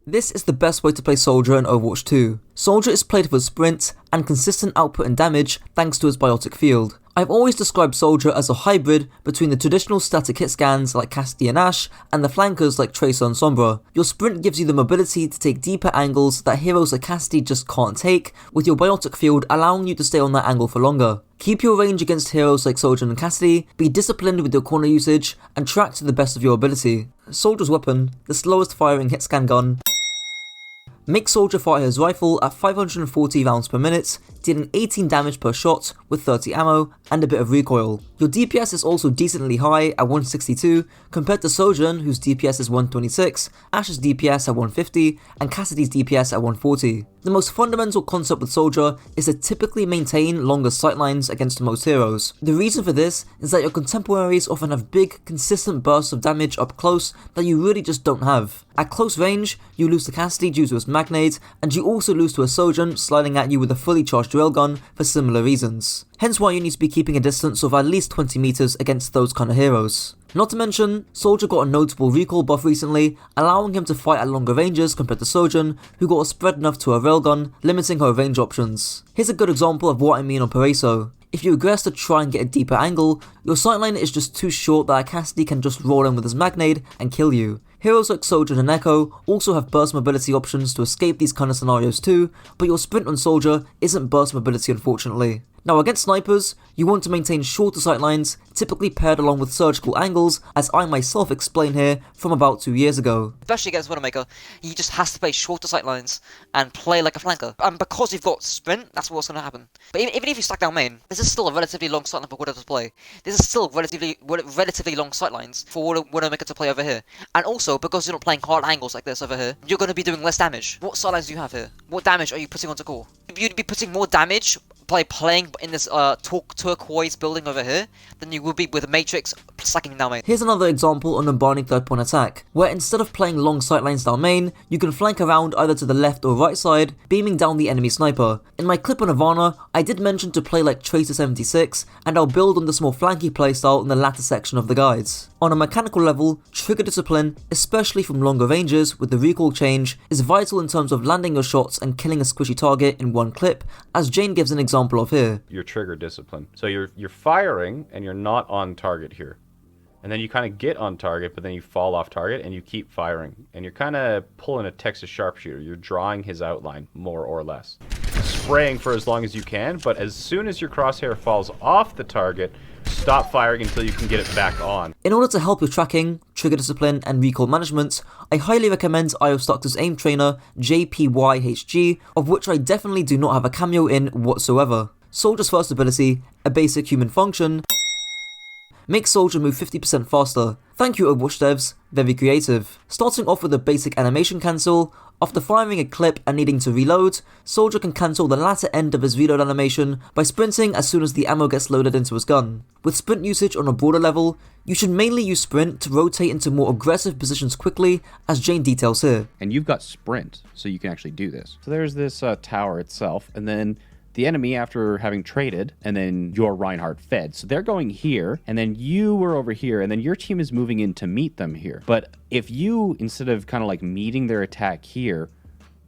This is the best way to play Soldier in Overwatch 2. Soldier is played for sprint and consistent output and damage thanks to his Biotic Field. I've always described Soldier as a hybrid between the traditional static hit scans like Cassidy and Ashe and the flankers like Tracer and Sombra. Your sprint gives you the mobility to take deeper angles that heroes like Cassidy just can't take, with your Biotic Field allowing you to stay on that angle for longer. Keep your range against heroes like Soldier and Cassidy, be disciplined with your corner usage, and track to the best of your ability. Soldier's weapon, the slowest firing hit scan gun, makes Soldier fire his rifle at 540 rounds per minute, dealing 18 damage per shot with 30 ammo and a bit of recoil. Your DPS is also decently high at 162 compared to Sojourn, whose DPS is 126, Ashe's DPS at 150 and Cassidy's DPS at 140. The most fundamental concept with Soldier is to typically maintain longer sightlines against most heroes. The reason for this is that your contemporaries often have big, consistent bursts of damage up close that you really just don't have. At close range, you lose to Cassidy due to his Magnade, and you also lose to a Sojourn sliding at you with a fully charged railgun for similar reasons. Hence why you need to be keeping a distance of at least 20 meters against those kind of heroes. Not to mention, Soldier got a notable recoil buff recently, allowing him to fight at longer ranges compared to Sojourn, who got a spread enough to a railgun, limiting her range options. Here's a good example of what I mean on Paraíso. If you aggress to try and get a deeper angle, your sightline is just too short that a Cassidy can just roll in with his Magnade and kill you. Heroes like Sojourn and Echo also have burst mobility options to escape these kind of scenarios too, but your sprint on Soldier isn't burst mobility unfortunately. Now against snipers, you want to maintain shorter sightlines, typically paired along with surgical angles, as I myself explained here from about 2 years ago. Especially against Widowmaker, he just has to play shorter sightlines and play like a flanker. And because you've got sprint, that's what's going to happen. But even if you stack down main, this is still a relatively long sightline for Widow to play. This is still relatively long sightlines for Widowmaker to play over here. And also, because you're not playing hard angles like this over here, you're going to be doing less damage. What sightlines do you have here? What damage are you putting onto core? You'd be putting more damage by playing in this turquoise building over here than you would be with a Matrix stacking down main. Here's another example on a Barney third point attack, where instead of playing long sightlines down main, you can flank around either to the left or right side, beaming down the enemy sniper. In my clip on Ivana, I did mention to play like Tracer 76, and I'll build on this more flanky playstyle in the latter section of the guides. On a mechanical level, trigger discipline, especially from longer ranges with the recoil change, is vital in terms of landing your shots and killing a squishy target in one clip, as Jane gives an example of here. Your trigger discipline. So you're firing and you're not on target here. And then you kind of get on target, but then you fall off target and you keep firing. And you're kind of pulling a Texas sharpshooter. You're drawing his outline, more or less. Spraying for as long as you can, but as soon as your crosshair falls off the target, stop firing until you can get it back on. In order to help your tracking, trigger discipline, and recoil management, I highly recommend IOStux's aim trainer, JPYHG, of which I definitely do not have a cameo in whatsoever. Soldier's first ability, a basic human function, makes Soldier move 50% faster. Thank you Overwatch devs, very creative. Starting off with a basic animation cancel, after firing a clip and needing to reload, Soldier can cancel the latter end of his reload animation by sprinting as soon as the ammo gets loaded into his gun. With sprint usage on a broader level, you should mainly use sprint to rotate into more aggressive positions quickly, as Jane details here. And you've got sprint, so you can actually do this. So there's this tower itself, and then the enemy, after having traded, and then your Reinhardt fed. So they're going here, and then you were over here, and then your team is moving in to meet them here. But if you, instead of kind of like meeting their attack here,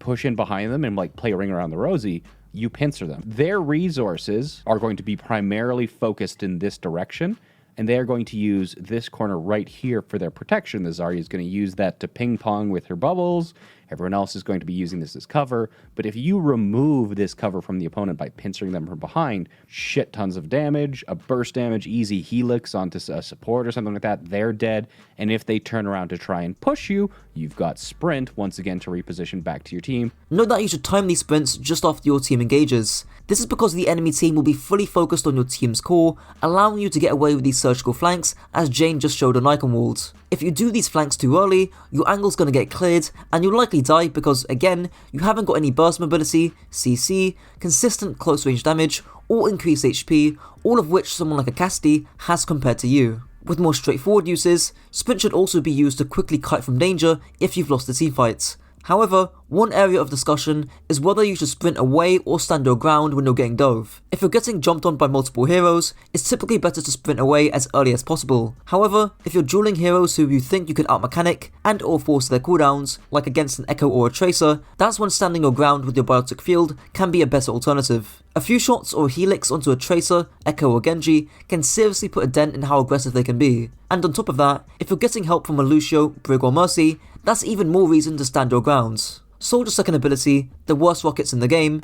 push in behind them and like play a ring around the rosy, you pincer them. Their resources are going to be primarily focused in this direction, and they are going to use this corner right here for their protection. The Zarya is going to use that to ping pong with her bubbles. Everyone else is going to be using this as cover. But if you remove this cover from the opponent by pincering them from behind, shit tons of damage, a burst damage, easy helix onto a support or something like that, they're dead. And if they turn around to try and push you, you've got sprint once again to reposition back to your team. Note that you should time these sprints just after your team engages. This is because the enemy team will be fully focused on your team's core, allowing you to get away with these surgical flanks, as Jane just showed on Icon Walled. If you do these flanks too early, your angle's going to get cleared, and you'll likely die because, again, you haven't got any burst mobility, CC, consistent close range damage, or increased HP, all of which someone like a Cassidy has compared to you. With more straightforward uses, sprint should also be used to quickly kite from danger if you've lost a teamfight. However, one area of discussion is whether you should sprint away or stand your ground when you're getting dove. If you're getting jumped on by multiple heroes, it's typically better to sprint away as early as possible. However, if you're dueling heroes who you think you could outmechanic and or force their cooldowns, like against an Echo or a Tracer, that's when standing your ground with your Biotic Field can be a better alternative. A few shots or a Helix onto a Tracer, Echo or Genji can seriously put a dent in how aggressive they can be. And on top of that, if you're getting help from a Lucio, Brig or Mercy, that's even more reason to stand your grounds. Soldier's second ability, the worst rockets in the game,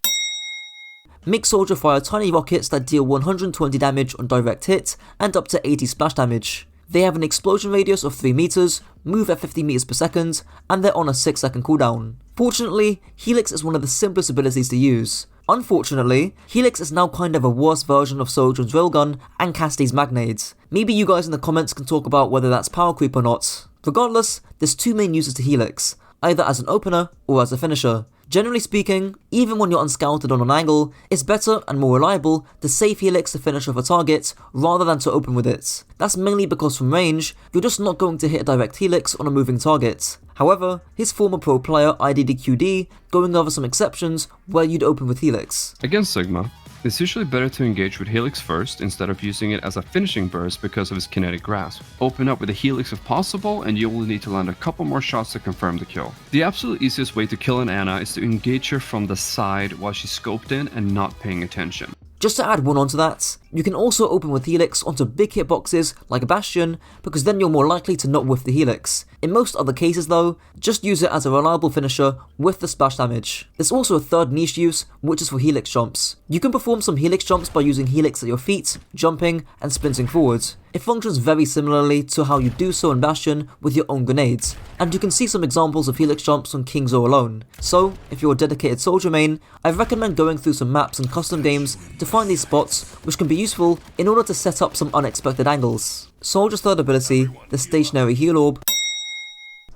makes Soldier fire tiny rockets that deal 120 damage on direct hit and up to 80 splash damage. They have an explosion radius of 3 meters, move at 50 meters per second, and they're on a 6-second cooldown. Fortunately, Helix is one of the simplest abilities to use. Unfortunately, Helix is now kind of a worse version of Soldier's Railgun and Cassidy's Magnades. Maybe you guys in the comments can talk about whether that's power creep or not. Regardless, there's two main uses to Helix, either as an opener or as a finisher. Generally speaking, even when you're unscouted on an angle, it's better and more reliable to save Helix to finish off a target rather than to open with it. That's mainly because from range, you're just not going to hit a direct Helix on a moving target. However, his former pro player IDDQD going over some exceptions where you'd open with Helix. Against Sigma, it's usually better to engage with Helix first instead of using it as a finishing burst because of his kinetic grasp. Open up with a Helix if possible and you will need to land a couple more shots to confirm the kill. The absolute easiest way to kill an Ana is to engage her from the side while she's scoped in and not paying attention. Just to add one onto that, you can also open with Helix onto big hitboxes like a Bastion because then you're more likely to not whiff the Helix. In most other cases though, just use it as a reliable finisher with the splash damage. There's also a third niche use, which is for Helix jumps. You can perform some Helix jumps by using Helix at your feet, jumping and sprinting forwards. It functions very similarly to how you do so in Bastion with your own grenades, and you can see some examples of Helix jumps on Kingzor alone. So, if you're a dedicated Soldier main, I recommend going through some maps and custom games to find these spots, which can be useful in order to set up some unexpected angles. Soldier's third ability, the Stationary Heal Orb,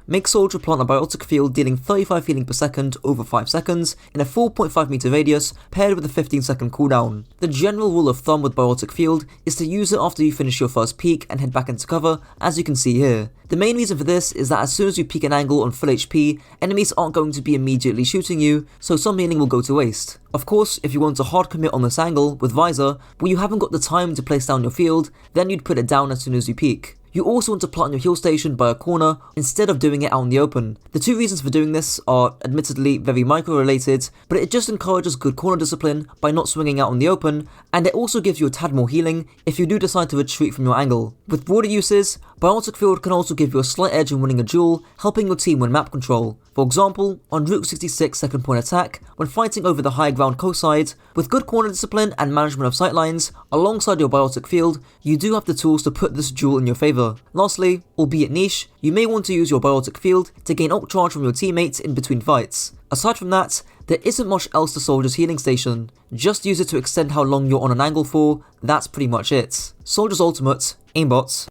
makes Soldier plant a Biotic Field dealing 35 healing per second over 5 seconds in a 4.5 meter radius paired with a 15-second cooldown. The general rule of thumb with Biotic Field is to use it after you finish your first peek and head back into cover, as you can see here. The main reason for this is that as soon as you peek an angle on full HP, enemies aren't going to be immediately shooting you, so some healing will go to waste. Of course, if you want to hard commit on this angle with Visor, where you haven't got the time to place down your field, then you'd put it down as soon as you peek. You also want to plant your heal station by a corner instead of doing it out in the open. The two reasons for doing this are admittedly very micro related, but it just encourages good corner discipline by not swinging out in the open, and it also gives you a tad more healing if you do decide to retreat from your angle. With broader uses, Biotic Field can also give you a slight edge in winning a duel, helping your team win map control. For example, on Route 66 second point attack, when fighting over the high ground coast side, with good corner discipline and management of sightlines, alongside your Biotic Field, you do have the tools to put this duel in your favour. Lastly, albeit niche, you may want to use your Biotic Field to gain ult charge from your teammates in between fights. Aside from that, there isn't much else to Soldier's healing station. Just use it to extend how long you're on an angle for, that's pretty much it. Soldier's ultimate, Aimbot,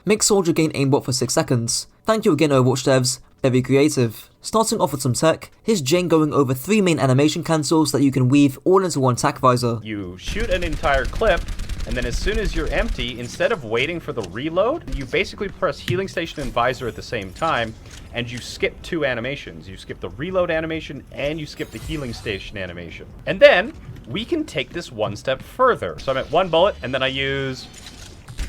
makes Soldier gain aimbot for 6 seconds. Thank you again Overwatch devs, very creative. Starting off with some tech, here's Jane going over 3 main animation cancels that you can weave all into one tac visor. You shoot an entire clip, and then as soon as you're empty, instead of waiting for the reload, you basically press healing station and visor at the same time, and you skip 2 animations. You skip the reload animation, and you skip the healing station animation. And then, we can take this one step further. So I'm at 1 bullet, and then I use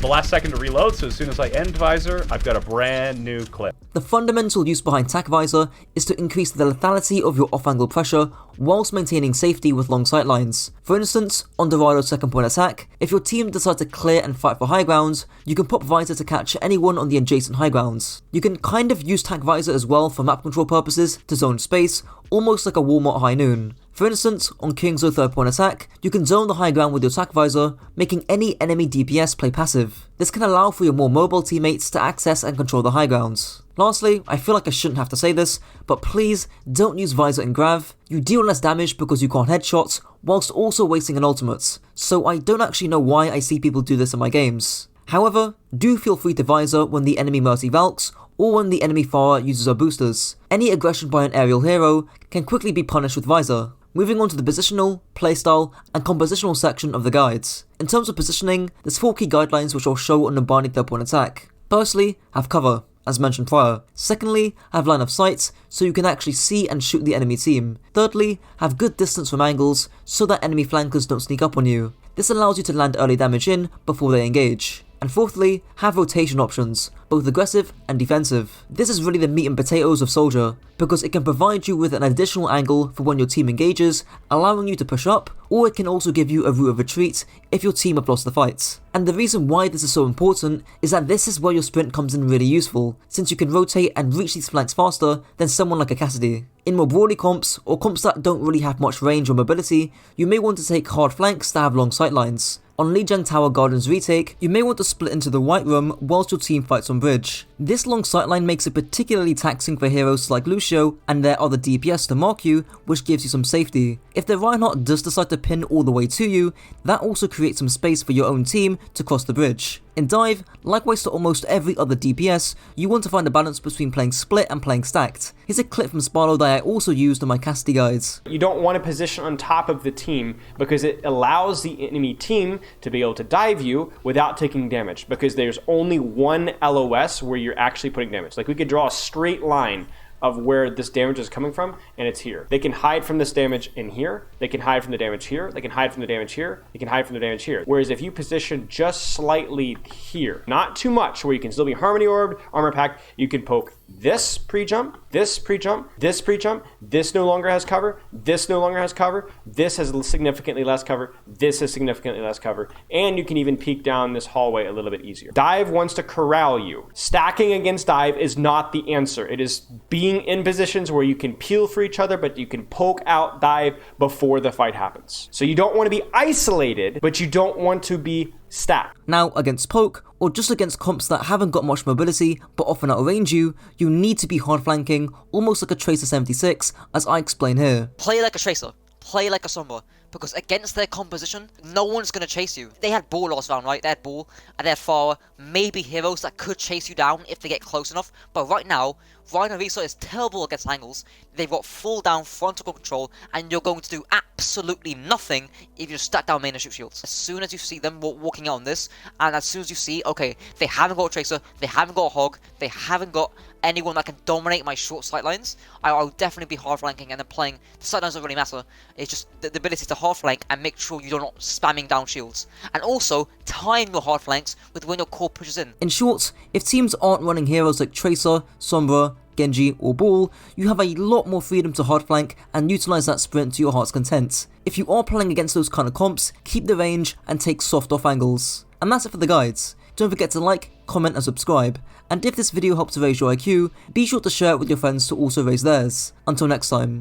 the last second to reload, so as soon as I end visor, I've got a brand new clip. The fundamental use behind tac visor is to increase the lethality of your off-angle pressure whilst maintaining safety with long sightlines. For instance, on Dorado's second point attack, if your team decides to clear and fight for high grounds, you can pop visor to catch anyone on the adjacent high grounds. You can kind of use tac visor as well for map control purposes to zone space, almost like a Walmart high noon. For instance, on Kingzor third point attack, you can zone the high ground with your tac visor, making any enemy DPS play passive. This can allow for your more mobile teammates to access and control the high grounds. Lastly, I feel like I shouldn't have to say this, but please don't use visor in Grav. You deal less damage because you can't headshot, whilst also wasting an ultimate, so I don't actually know why I see people do this in my games. However, do feel free to visor when the enemy Mercy Valks, or when the enemy Pharah uses her boosters. Any aggression by an aerial hero can quickly be punished with visor. Moving on to the positional, playstyle, and compositional section of the guides. In terms of positioning, there's 4 key guidelines which I'll show on the Biotic third point attack. Firstly, have cover. as mentioned prior. Secondly, have line of sight, so you can actually see and shoot the enemy team. Thirdly, have good distance from angles, so that enemy flankers don't sneak up on you. This allows you to land early damage in before they engage. And fourthly, have rotation options, both aggressive and defensive. This is really the meat and potatoes of Soldier, because it can provide you with an additional angle for when your team engages, allowing you to push up, or it can also give you a route of retreat if your team have lost the fight. And the reason why this is so important is that this is where your sprint comes in really useful, since you can rotate and reach these flanks faster than someone like a Cassidy. In more broadly comps, or comps that don't really have much range or mobility, you may want to take hard flanks that have long sightlines. On Lijiang Tower Gardens retake, you may want to split into the white room whilst your team fights on bridge. This long sightline makes it particularly taxing for heroes like Lucio and their other DPS to mark you, which gives you some safety. If the Reinhardt does decide to pin all the way to you, that also creates some space for your own team to cross the bridge. In Dive, likewise to almost every other DPS, you want to find a balance between playing split and playing stacked. Here's a clip from Sparlow that I also used on my Cassidy guides. You don't want to position on top of the team because it allows the enemy team to be able to dive you without taking damage, because there's only one LOS where you're actually putting damage. Like, we could draw a straight line of where this damage is coming from, and it's here. They can hide from this damage in here, they can hide from the damage here, they can hide from the damage here, they can hide from the damage here. Whereas if you position just slightly here, not too much, where you can still be Harmony Orbed, Armor Packed, you can poke this pre-jump, this pre-jump, this pre-jump, this no longer has cover, this no longer has cover, this has significantly less cover, this has significantly less cover, and you can even peek down this hallway a little bit easier. Dive wants to corral you. Stacking against Dive is not the answer. It is being in positions where you can peel for each other, but you can poke out Dive before the fight happens. So you don't want to be isolated, but you don't want to be stacked. Now, against poke, or just against comps that haven't got much mobility but often outrange you, you need to be hard flanking, almost like a Tracer 76, as I explain here. Play like a Tracer. Play like a Sombra. Because against their composition, no one's going to chase you. They had Ball last round, right? They had Ball, and they had Farah, maybe heroes that could chase you down if they get close enough. But right now, Rhino Visor is terrible against angles. They've got full down frontal control, and you're going to do absolutely nothing if you stack down main and shoot shields. As soon as you see them walking out on this, and as soon as you see, okay, they haven't got a Tracer, they haven't got a Hog, they haven't got anyone that can dominate my short sight lines, I'll definitely be hard flanking, and then playing. The sight lines don't really matter. It's just the ability to hard flank and make sure you're not spamming down shields. And also, time your hard flanks with when your core pushes in. In short, if teams aren't running heroes like Tracer, Sombra, Genji or Ball, you have a lot more freedom to hard flank and utilise that sprint to your heart's content. If you are playing against those kind of comps, keep the range and take soft off angles. And that's it for the guides. Don't forget to like, comment and subscribe. And if this video helped to raise your IQ, be sure to share it with your friends to also raise theirs. Until next time.